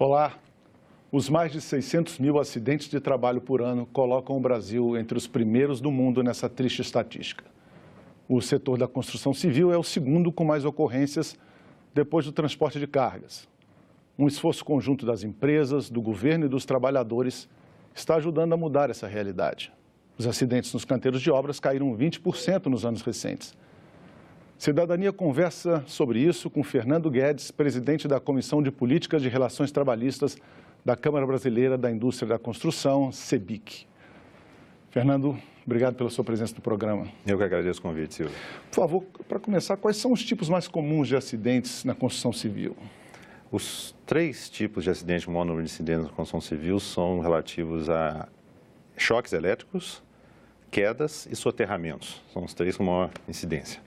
Olá! Os mais de 600 mil acidentes de trabalho por ano colocam o Brasil entre os primeiros do mundo nessa triste estatística. O setor da construção civil é o segundo com mais ocorrências depois do transporte de cargas. Um esforço conjunto das empresas, do governo e dos trabalhadores está ajudando a mudar essa realidade. Os acidentes nos canteiros de obras caíram 20% nos anos recentes. Cidadania conversa sobre isso com Fernando Guedes, presidente da Comissão de Políticas de Relações Trabalhistas da Câmara Brasileira da Indústria da Construção, CEBIC. Fernando, obrigado pela sua presença no programa. Eu que agradeço o convite, Silvio. Por favor, para começar, quais são os tipos mais comuns de acidentes na construção civil? Os 3 tipos de acidentes com maior número de incidentes na construção civil são relativos a choques elétricos, quedas e soterramentos. São os 3 com maior incidência.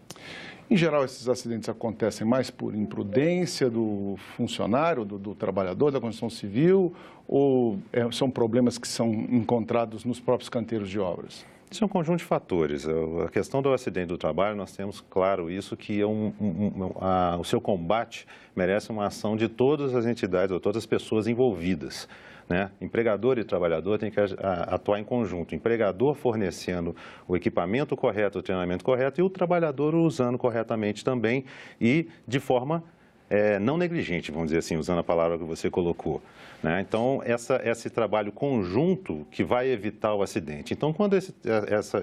Em geral, esses acidentes acontecem mais por imprudência do funcionário, do trabalhador da construção civil, ou são problemas que são encontrados nos próprios canteiros de obras? Isso é um conjunto de fatores. A questão do acidente do trabalho, nós temos claro isso, que o seu combate merece uma ação de todas as entidades ou todas as pessoas envolvidas, né? Empregador e trabalhador têm que atuar em conjunto. O empregador fornecendo o equipamento correto, o treinamento correto, e o trabalhador usando corretamente também e de forma não negligente, vamos dizer assim, usando a palavra que você colocou, né? Então, esse trabalho conjunto que vai evitar o acidente. Então, quando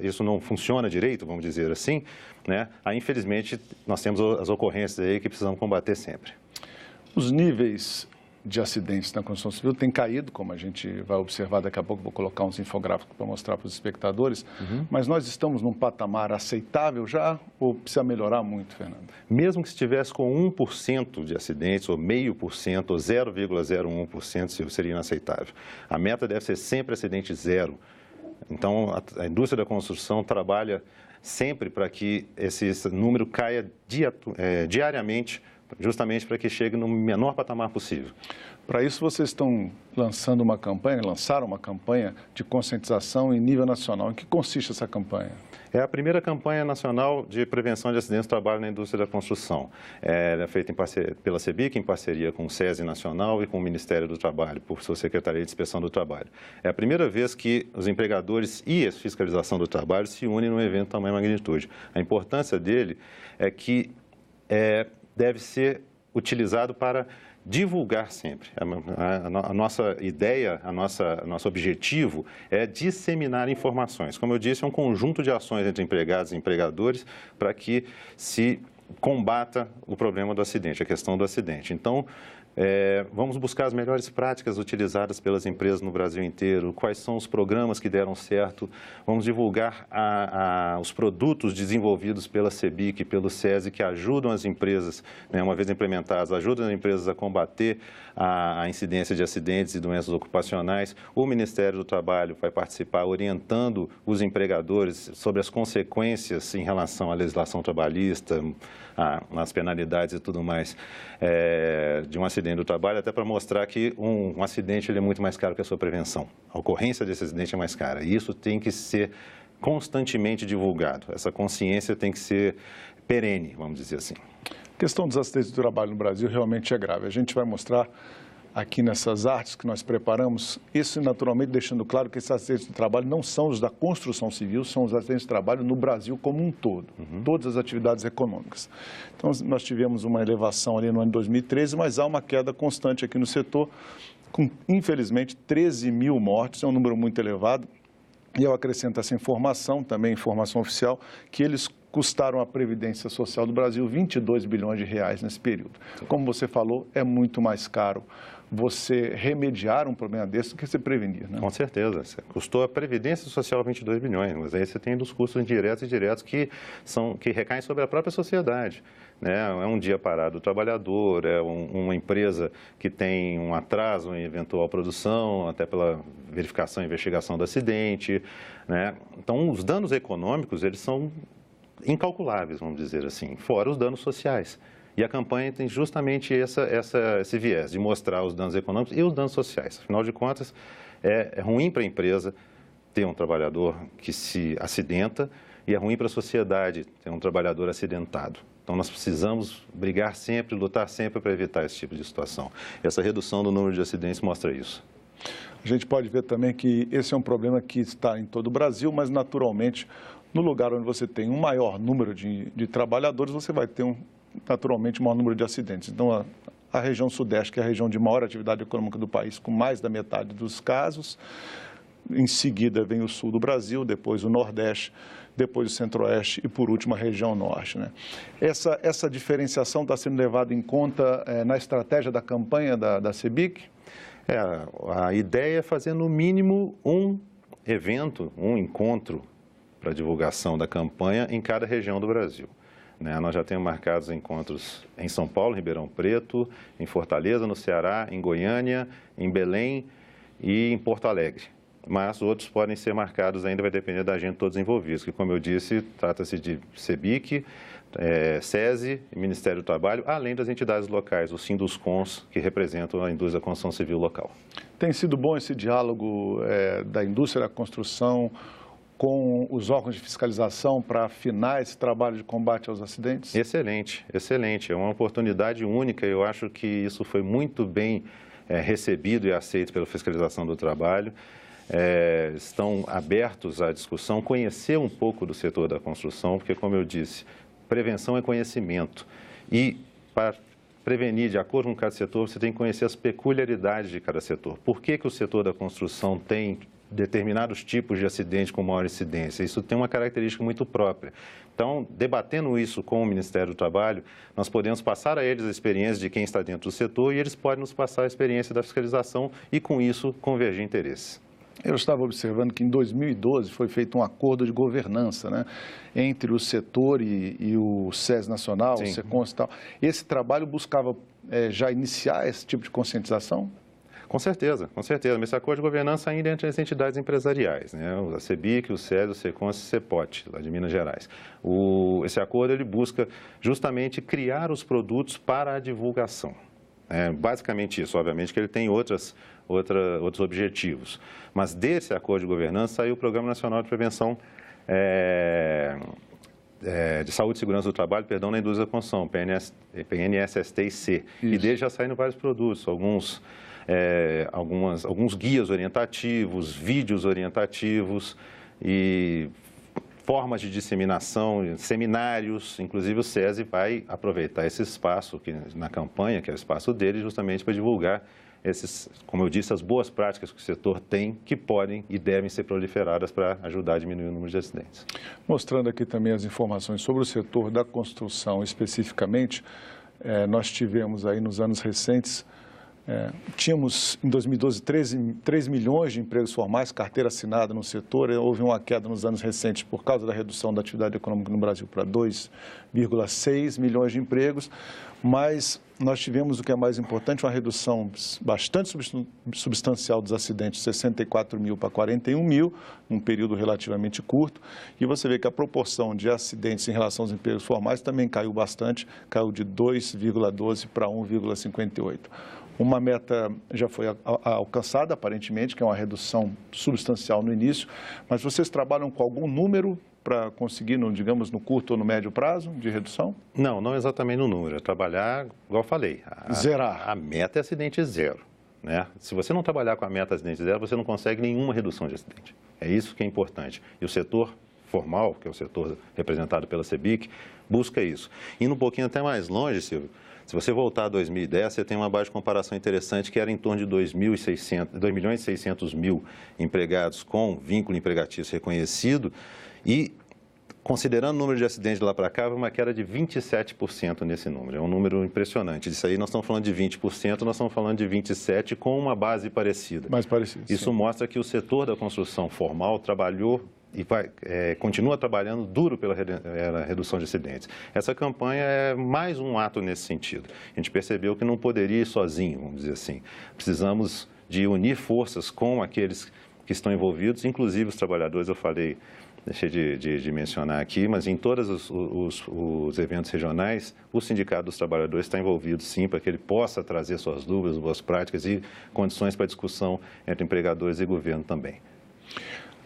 isso não funciona direito, vamos dizer assim, né? Aí, infelizmente, nós temos as ocorrências aí que precisamos combater sempre. Os níveis de acidentes na construção civil têm caído, como a gente vai observar daqui a pouco, vou colocar uns infográficos para mostrar para os espectadores, mas nós estamos num patamar aceitável já ou precisa melhorar muito, Fernando? Mesmo que estivesse com 1% de acidentes, ou 0,5%, ou 0,01%, seria inaceitável. A meta deve ser sempre acidente zero. Então, a indústria da construção trabalha sempre para que esse número caia diariamente, justamente para que chegue no menor patamar possível. Para isso, vocês estão lançaram uma campanha de conscientização em nível nacional. Em que consiste essa campanha? É a primeira campanha nacional de prevenção de acidentes de trabalho na indústria da construção. Ela é feita pela CEBIC, em parceria com o SESI Nacional e com o Ministério do Trabalho, por sua Secretaria de Inspeção do Trabalho. É a primeira vez que os empregadores e a fiscalização do trabalho se unem num evento de tamanha magnitude. A importância dele é que deve ser utilizado para divulgar sempre. A nossa ideia, nosso objetivo é disseminar informações. Como eu disse, é um conjunto de ações entre empregados e empregadores para que se combata o problema do acidente, a questão do acidente. Então, vamos buscar as melhores práticas utilizadas pelas empresas no Brasil inteiro, quais são os programas que deram certo, vamos divulgar os produtos desenvolvidos pela CEBIC e pelo SESI que ajudam as empresas, né, uma vez implementados, ajudam as empresas a combater a incidência de acidentes e doenças ocupacionais. O Ministério do Trabalho vai participar orientando os empregadores sobre as consequências em relação à legislação trabalhista, as penalidades e tudo mais de um acidente do trabalho, até para mostrar que um acidente ele é muito mais caro que a sua prevenção. A ocorrência desse acidente é mais cara. E isso tem que ser constantemente divulgado. Essa consciência tem que ser perene, vamos dizer assim. A questão dos acidentes do trabalho no Brasil realmente é grave. A gente vai mostrar aqui nessas artes que nós preparamos, isso naturalmente deixando claro que esses acidentes de trabalho não são os da construção civil, são os acidentes de trabalho no Brasil como um todo, todas as atividades econômicas. Então, nós tivemos uma elevação ali no ano de 2013, mas há uma queda constante aqui no setor, com, infelizmente, 13 mil mortes, é um número muito elevado, e eu acrescento essa informação, também informação oficial, que eles custaram à Previdência Social do Brasil 22 bilhões de reais nesse período. Como você falou, é muito mais caro você remediar um problema desse do que você prevenir, né? Com certeza. Custou a Previdência Social 22 bilhões, mas aí você tem dos custos indiretos e diretos que recaem sobre a própria sociedade, né? É um dia parado do trabalhador, é uma empresa que tem um atraso em eventual produção, até pela verificação e investigação do acidente, né? Então, os danos econômicos, eles são incalculáveis, vamos dizer assim, fora os danos sociais. E a campanha tem justamente esse viés de mostrar os danos econômicos e os danos sociais. Afinal de contas, é ruim para a empresa ter um trabalhador que se acidenta e é ruim para a sociedade ter um trabalhador acidentado. Então, nós precisamos brigar sempre, lutar sempre para evitar esse tipo de situação. Essa redução do número de acidentes mostra isso. A gente pode ver também que esse é um problema que está em todo o Brasil, mas naturalmente, no lugar onde você tem um maior número de trabalhadores, você vai ter naturalmente um maior número de acidentes. Então, a região sudeste, que é a região de maior atividade econômica do país, com mais da metade dos casos, em seguida vem o sul do Brasil, depois o nordeste, depois o centro-oeste e, por último, a região norte, né? Essa diferenciação está sendo levada em conta na estratégia da campanha da CEBIC? A ideia é fazer, no mínimo, um evento, um encontro para divulgação da campanha em cada região do Brasil. Nós já temos marcados encontros em São Paulo, em Ribeirão Preto, em Fortaleza, no Ceará, em Goiânia, em Belém e em Porto Alegre. Mas outros podem ser marcados ainda, vai depender da gente todos envolvidos, que, como eu disse, trata-se de CEBIC, SESI e Ministério do Trabalho, além das entidades locais, os Sinduscons, que representam a indústria da construção civil local. Tem sido bom esse diálogo da indústria da construção com os órgãos de fiscalização para afinar esse trabalho de combate aos acidentes? Excelente, excelente. É uma oportunidade única. Eu acho que isso foi muito bem recebido e aceito pela fiscalização do trabalho. Estão abertos à discussão, conhecer um pouco do setor da construção, porque, como eu disse, prevenção é conhecimento. E, para prevenir de acordo com cada setor, você tem que conhecer as peculiaridades de cada setor. Por que o setor da construção tem determinados tipos de acidente com maior incidência? Isso tem uma característica muito própria. Então, debatendo isso com o Ministério do Trabalho, nós podemos passar a eles a experiência de quem está dentro do setor e eles podem nos passar a experiência da fiscalização e, com isso, convergir interesses. Eu estava observando que em 2012 foi feito um acordo de governança, né, entre o setor e o SES Nacional, Sim. o SECONS e tal. Esse trabalho buscava já iniciar esse tipo de conscientização? Com certeza, com certeza. Mas esse acordo de governança ainda é entre as entidades empresariais, né? A CEBIC, o SES, o SECONS e o CEPOT, lá de Minas Gerais. Esse acordo ele busca justamente criar os produtos para a divulgação. Basicamente isso, obviamente que ele tem outros objetivos. Mas desse acordo de governança saiu o Programa Nacional de Prevenção de Saúde e Segurança do Trabalho, na indústria da construção, PNSST e C. Isso. E dele já saíram vários produtos, alguns guias orientativos, vídeos orientativos e formas de disseminação, seminários. Inclusive o SESI vai aproveitar esse espaço na campanha, que é o espaço dele, justamente para divulgar como eu disse, as boas práticas que o setor tem, que podem e devem ser proliferadas para ajudar a diminuir o número de acidentes. Mostrando aqui também as informações sobre o setor da construção especificamente, nós tivemos aí nos anos recentes, tínhamos em 2012 3 milhões de empregos formais, carteira assinada no setor. Houve uma queda nos anos recentes por causa da redução da atividade econômica no Brasil para 2,6 milhões de empregos, mas nós tivemos o que é mais importante, uma redução bastante substancial dos acidentes, 64 mil para 41 mil, num período relativamente curto, e você vê que a proporção de acidentes em relação aos empregos formais também caiu bastante, caiu de 2,12 para 1,58. Uma meta já foi alcançada, aparentemente, que é uma redução substancial no início, mas vocês trabalham com algum número para conseguir, digamos, no curto ou no médio prazo de redução? Não exatamente no número, é trabalhar, igual eu falei. Zerar. A meta é acidente zero, né? Se você não trabalhar com a meta acidente zero, você não consegue nenhuma redução de acidente. É isso que é importante. E o setor formal, que é o setor representado pela CEBIC, busca isso. Indo um pouquinho até mais longe, Silvio, se você voltar a 2010, você tem uma base de comparação interessante que era em torno de 2.600.000 empregados com vínculo empregatício reconhecido e, considerando o número de acidentes de lá para cá, uma queda de 27% nesse número. É um número impressionante. Disso aí nós estamos falando de 20%, nós estamos falando de 27% com uma base parecida. Mais parecida. Isso sim. Mostra que o setor da construção formal trabalhou e continua trabalhando duro pela redução de acidentes. Essa campanha é mais um ato nesse sentido. A gente percebeu que não poderia ir sozinho, vamos dizer assim. Precisamos de unir forças com aqueles que estão envolvidos, inclusive os trabalhadores, eu falei, deixei de mencionar aqui, mas em todos os eventos regionais, o Sindicato dos Trabalhadores está envolvido, sim, para que ele possa trazer suas dúvidas, boas práticas e condições para discussão entre empregadores e governo também.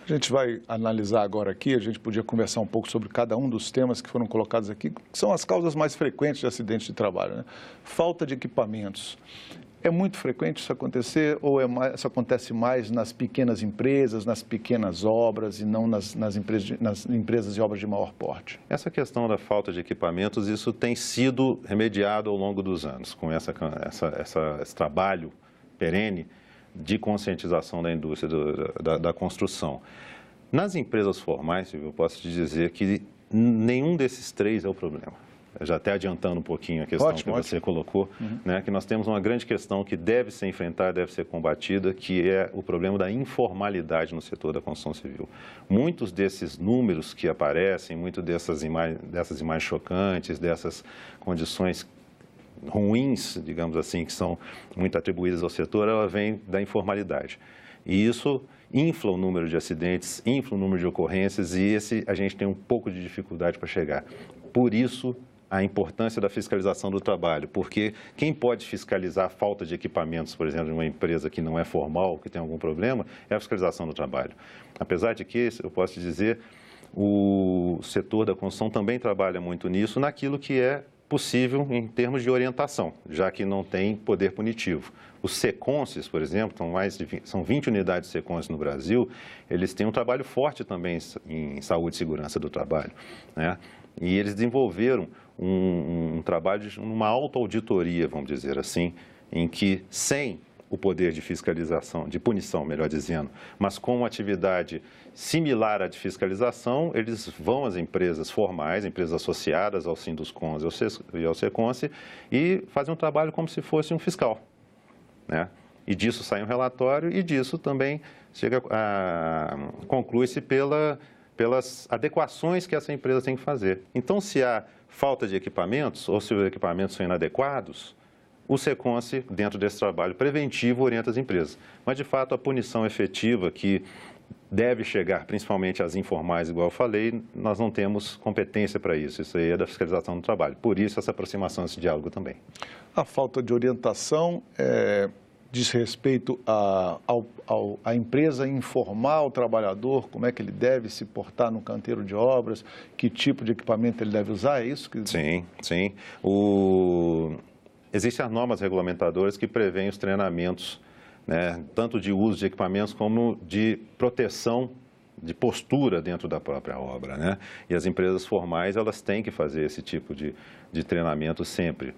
A gente vai analisar agora aqui, a gente podia conversar um pouco sobre cada um dos temas que foram colocados aqui, que são as causas mais frequentes de acidentes de trabalho, né? Falta de equipamentos. É muito frequente isso acontecer ou isso acontece mais nas pequenas empresas, nas pequenas obras e não nas empresas e obras de maior porte? Essa questão da falta de equipamentos, isso tem sido remediado ao longo dos anos, com esse trabalho perene de conscientização da indústria da construção. Nas empresas formais, eu posso te dizer que nenhum desses três é o problema. Já até adiantando um pouquinho a questão que você colocou, né, que nós temos uma grande questão que deve ser enfrentada, deve ser combatida, que é o problema da informalidade no setor da construção civil. Muitos desses números que aparecem, dessas imagens chocantes, dessas condições ruins, digamos assim, que são muito atribuídas ao setor, ela vem da informalidade. E isso infla o número de acidentes, infla o número de ocorrências e a gente tem um pouco de dificuldade para chegar. Por isso, a importância da fiscalização do trabalho, porque quem pode fiscalizar a falta de equipamentos, por exemplo, de uma empresa que não é formal, que tem algum problema, é a fiscalização do trabalho. Apesar de que, eu posso te dizer, o setor da construção também trabalha muito nisso, naquilo que é possível em termos de orientação, já que não tem poder punitivo. Os SECONSES, por exemplo, são 20 unidades de SECONSES no Brasil, eles têm um trabalho forte também em saúde e segurança do trabalho, né? E eles desenvolveram um trabalho de uma autoauditoria, vamos dizer assim, em que sem o poder de fiscalização, de punição, melhor dizendo, mas com uma atividade similar à de fiscalização, eles vão às empresas formais, empresas associadas ao Sinduscons e ao SECONSE e fazem um trabalho como se fosse um fiscal, né? E disso sai um relatório e disso também conclui-se pelas adequações que essa empresa tem que fazer. Então, se há falta de equipamentos ou se os equipamentos são inadequados, o SECONSE, dentro desse trabalho preventivo, orienta as empresas. Mas, de fato, a punição efetiva que deve chegar principalmente às informais, igual eu falei, nós não temos competência para isso. Isso aí é da fiscalização do trabalho. Por isso, essa aproximação, esse diálogo também. A falta de orientação diz respeito à empresa informar o trabalhar, como é que ele deve se portar no canteiro de obras, que tipo de equipamento ele deve usar, é isso? Sim, sim. Existem as normas regulamentadoras que prevêem os treinamentos, né, tanto de uso de equipamentos como de proteção de postura dentro da própria obra, né? E as empresas formais, elas têm que fazer esse tipo de treinamento sempre.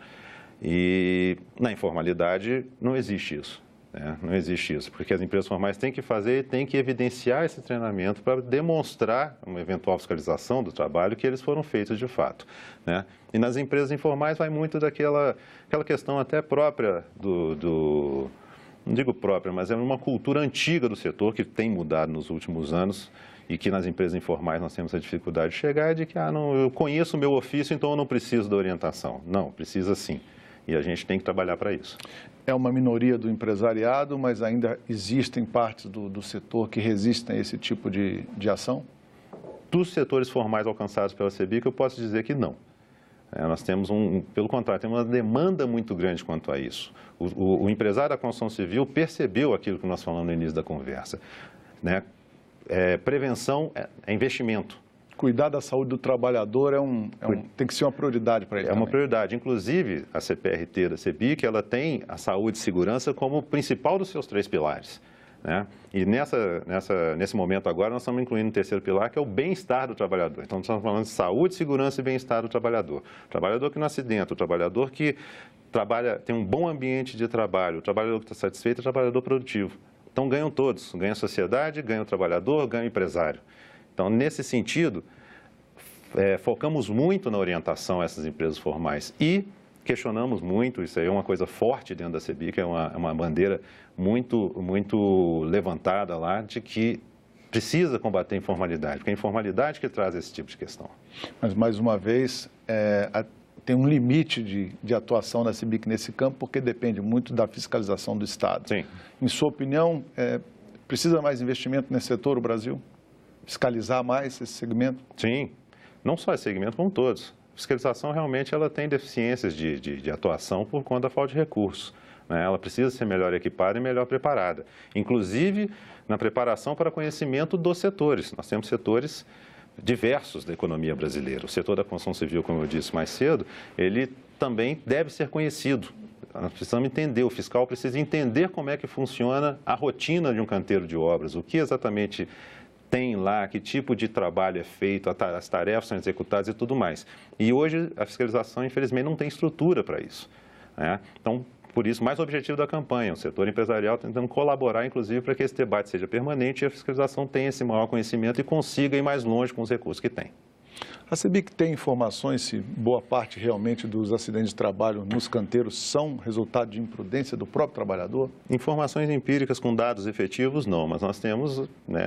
E na informalidade não existe isso, né? Não existe isso, porque as empresas formais têm que fazer e têm que evidenciar esse treinamento para demonstrar uma eventual fiscalização do trabalho que eles foram feitos de fato, né? E nas empresas informais vai muito daquela questão até própria não digo própria, mas é uma cultura antiga do setor que tem mudado nos últimos anos e que nas empresas informais nós temos a dificuldade de chegar, de que eu conheço o meu ofício, então eu não preciso da orientação. Não, precisa sim. E a gente tem que trabalhar para isso. É uma minoria do empresariado, mas ainda existem partes do setor que resistem a esse tipo de ação? Dos setores formais alcançados pela CEBIC, eu posso dizer que não. Nós temos pelo contrário, temos uma demanda muito grande quanto a isso. O empresário da construção civil percebeu aquilo que nós falamos no início da conversa, né? Prevenção é investimento. Cuidar da saúde do trabalhador tem que ser uma prioridade para ele. É uma prioridade. Inclusive, a CPRT da CEBIC, ela tem a saúde e segurança como principal dos seus 3 pilares, né? E nesse momento agora, nós estamos incluindo o 3º pilar, que é o bem-estar do trabalhador. Então, nós estamos falando de saúde, segurança e bem-estar do trabalhador. O trabalhador que não acidenta, o trabalhador que tem um bom ambiente de trabalho, o trabalhador que está satisfeito, o trabalhador produtivo. Então, ganham todos. Ganha a sociedade, ganha o trabalhador, ganha o empresário. Então, nesse sentido, focamos muito na orientação a essas empresas formais e questionamos muito, isso aí é uma coisa forte dentro da CEBIC, é uma bandeira muito, muito levantada lá de que precisa combater a informalidade, porque é a informalidade que traz esse tipo de questão. Mas, mais uma vez, tem um limite de atuação da CEBIC nesse campo, porque depende muito da fiscalização do Estado. Sim. Em sua opinião, precisa mais investimento nesse setor, o Brasil? Fiscalizar mais esse segmento? Sim, não só esse segmento, como todos. A fiscalização realmente ela tem deficiências de atuação por conta da falta de recursos. né? Ela precisa ser melhor equipada e melhor preparada, inclusive na preparação para conhecimento dos setores. Nós temos setores diversos da economia brasileira. O setor da construção civil, como eu disse mais cedo, ele também deve ser conhecido. Nós precisamos entender, o fiscal precisa entender como é que funciona a rotina de um canteiro de obras, o que exatamente tem lá, que tipo de trabalho é feito, as tarefas são executadas e tudo mais. E hoje a fiscalização, infelizmente, não tem estrutura para isso, né? Então, por isso, mais o objetivo da campanha, o setor empresarial tentando colaborar, inclusive, para que esse debate seja permanente e a fiscalização tenha esse maior conhecimento e consiga ir mais longe com os recursos que tem. A CEBIC tem informações se boa parte realmente dos acidentes de trabalho nos canteiros são resultado de imprudência do próprio trabalhador? Informações empíricas com dados efetivos, não, mas nós temos, né,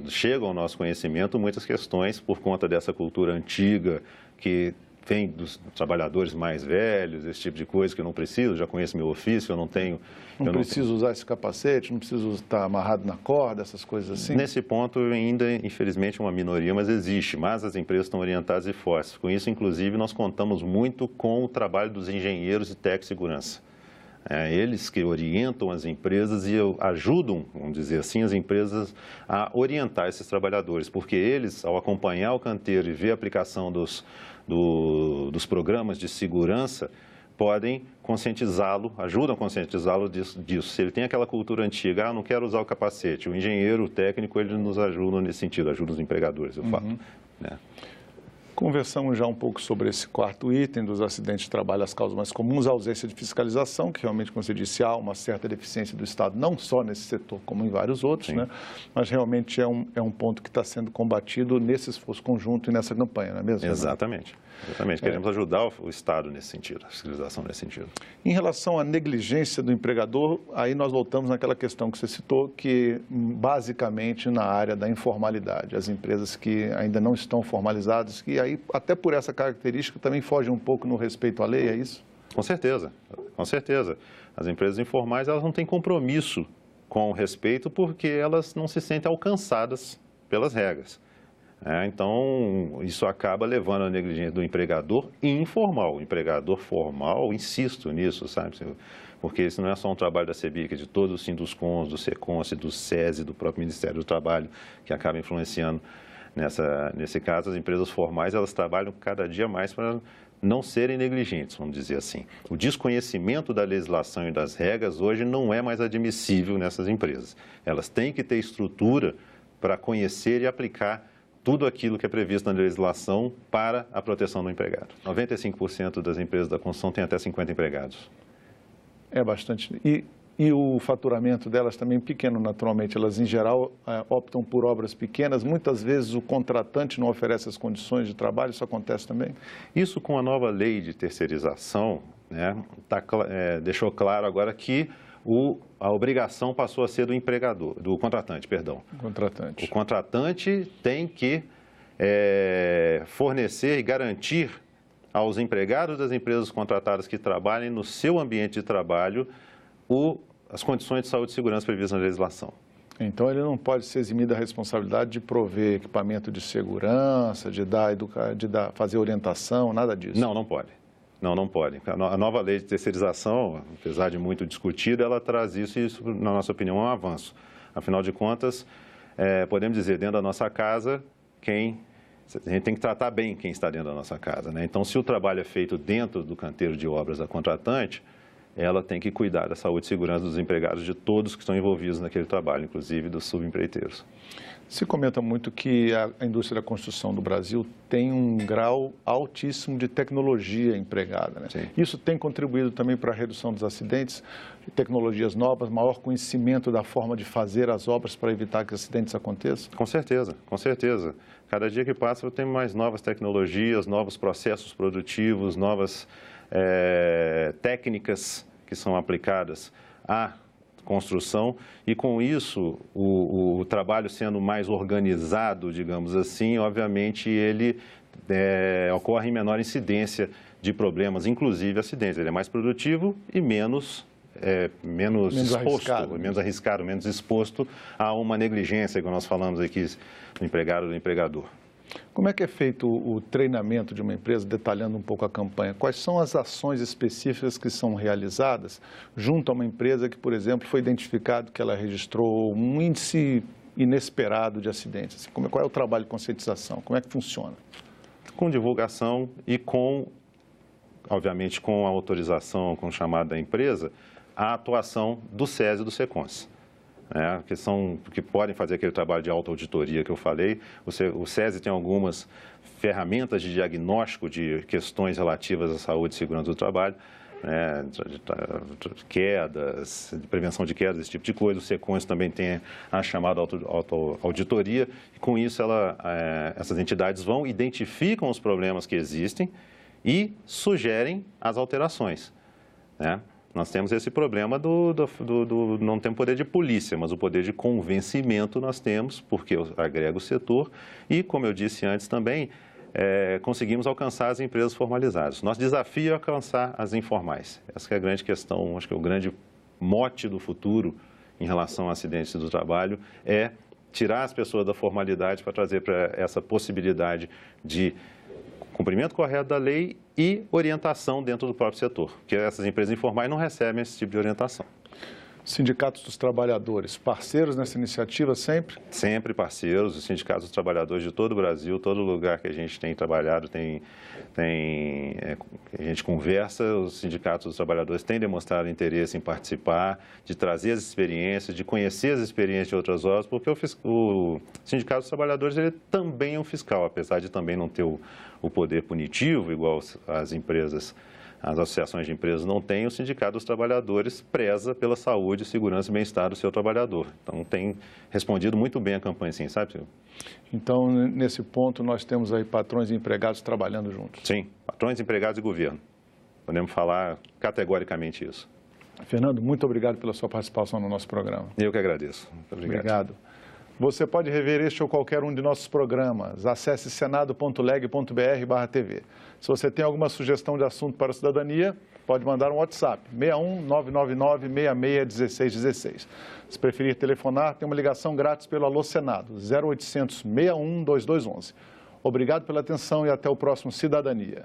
chegam ao nosso conhecimento muitas questões por conta dessa cultura antiga que vem dos trabalhadores mais velhos, esse tipo de coisa que eu não preciso, já conheço meu ofício, eu não tenho... Não preciso usar esse capacete, não preciso estar amarrado na corda, essas coisas assim? Nesse ponto, ainda, infelizmente, uma minoria, mas existe, mas as empresas estão orientadas e fortes. Com isso, inclusive, nós contamos muito com o trabalho dos engenheiros e técnicos de segurança. Eles que orientam as empresas e ajudam, vamos dizer assim, as empresas a orientar esses trabalhadores, porque eles, ao acompanhar o canteiro e ver a aplicação dos programas de segurança, podem conscientizá-lo, ajudam a conscientizá-lo disso. Se ele tem aquela cultura antiga, não quero usar o capacete, o engenheiro, o técnico, ele nos ajuda nesse sentido, ajuda os empregadores, eu falo, né? Conversamos já um pouco sobre esse quarto item dos acidentes de trabalho, as causas mais comuns, a ausência de fiscalização, que realmente, como você disse, há uma certa deficiência do Estado, não só nesse setor, como em vários outros, né? Mas realmente é um ponto que está sendo combatido nesse esforço conjunto e nessa campanha, não é mesmo? Exatamente. Exatamente. Queremos ajudar o Estado nesse sentido, a fiscalização nesse sentido. Em relação à negligência do empregador, aí nós voltamos naquela questão que você citou, que basicamente na área da informalidade, as empresas que ainda não estão formalizadas, que aí até por essa característica também fogem um pouco no respeito à lei, é isso? Com certeza, com certeza. As empresas informais, elas não têm compromisso com o respeito porque elas não se sentem alcançadas pelas regras. Então, isso acaba levando a negligência do empregador informal. O empregador formal, insisto nisso, sabe? Porque isso não é só um trabalho da CEBIC, é de todos os Sinduscons, do SECONS, do SESI, do próprio Ministério do Trabalho, que acaba influenciando nesse caso. As empresas formais, elas trabalham cada dia mais para não serem negligentes, vamos dizer assim. O desconhecimento da legislação e das regras hoje não é mais admissível nessas empresas. Elas têm que ter estrutura para conhecer e aplicar tudo aquilo que é previsto na legislação para a proteção do empregado. 95% das empresas da construção têm até 50 empregados. É bastante. E o faturamento delas também pequeno, naturalmente. Elas, em geral, optam por obras pequenas. Muitas vezes o contratante não oferece as condições de trabalho. Isso acontece também? Isso com a nova lei de terceirização, né, deixou claro agora que a obrigação passou a ser do contratante, perdão. O contratante tem que fornecer e garantir aos empregados das empresas contratadas que trabalhem no seu ambiente de trabalho as condições de saúde e segurança previstas na legislação. Então, ele não pode ser eximido da responsabilidade de prover equipamento de segurança, de fazer orientação, nada disso? Não, não pode. Não pode. A nova lei de terceirização, apesar de muito discutida, ela traz isso e isso, na nossa opinião, é um avanço. Afinal de contas, podemos dizer, dentro da nossa casa, a gente tem que tratar bem quem está dentro da nossa casa, né? Então, se o trabalho é feito dentro do canteiro de obras da contratante, ela tem que cuidar da saúde e segurança dos empregados, de todos que estão envolvidos naquele trabalho, inclusive dos subempreiteiros. Se comenta muito que a indústria da construção do Brasil tem um grau altíssimo de tecnologia empregada, né? Sim. Isso tem contribuído também para a redução dos acidentes, tecnologias novas, maior conhecimento da forma de fazer as obras para evitar que acidentes aconteçam? Com certeza, com certeza. Cada dia que passa, tem mais novas tecnologias, novos processos produtivos, novas técnicas que são aplicadas à construção e, com isso, o trabalho sendo mais organizado, digamos assim, obviamente, ele ocorre em menor incidência de problemas, inclusive acidentes. Ele é mais produtivo e menos arriscado, menos exposto a uma negligência, como nós falamos aqui, do empregado ou do empregador. Como é que é feito o treinamento de uma empresa, detalhando um pouco a campanha? Quais são as ações específicas que são realizadas junto a uma empresa que, por exemplo, foi identificado que ela registrou um índice inesperado de acidentes? Qual é o trabalho de conscientização? Como é que funciona? Com divulgação e obviamente, com a autorização, com o chamado da empresa, a atuação do SESI e do SECONS. Que podem fazer aquele trabalho de autoauditoria que eu falei. O SESI tem algumas ferramentas de diagnóstico de questões relativas à saúde e segurança do trabalho, quedas, prevenção de quedas, esse tipo de coisa. O SECONS também tem a chamada autoauditoria. E com isso, essas entidades identificam os problemas que existem e sugerem as alterações. Nós temos esse problema não tem poder de polícia, mas o poder de convencimento nós temos, porque agrega o setor e, como eu disse antes também, conseguimos alcançar as empresas formalizadas. Nosso desafio é alcançar as informais. Essa que é a grande questão, acho que o grande mote do futuro em relação a acidentes do trabalho é tirar as pessoas da formalidade para trazer para essa possibilidade de cumprimento correto da lei e orientação dentro do próprio setor, porque essas empresas informais não recebem esse tipo de orientação. Sindicatos dos trabalhadores, parceiros nessa iniciativa sempre? Sempre parceiros, os sindicatos dos trabalhadores de todo o Brasil, todo lugar que a gente tem trabalhado, a gente conversa, os sindicatos dos trabalhadores têm demonstrado interesse em participar, de trazer as experiências, de conhecer as experiências de outras horas, porque o sindicato dos trabalhadores ele também é um fiscal, apesar de também não ter o poder punitivo, igual as empresas. As associações de empresas não têm, o Sindicato dos Trabalhadores preza pela saúde, segurança e bem-estar do seu trabalhador. Então, tem respondido muito bem a campanha, sim, sabe, Silvio? Então, nesse ponto, nós temos aí patrões e empregados trabalhando juntos. Sim, patrões, empregados e governo. Podemos falar categoricamente isso. Fernando, muito obrigado pela sua participação no nosso programa. Eu que agradeço. Muito obrigado. Você pode rever este ou qualquer um de nossos programas. Acesse senado.leg.br/TV. Se você tem alguma sugestão de assunto para a cidadania, pode mandar um WhatsApp, 61-999-66-1616. Se preferir telefonar, tem uma ligação grátis pelo Alô Senado, 0800 61 2211. Obrigado pela atenção e até o próximo Cidadania.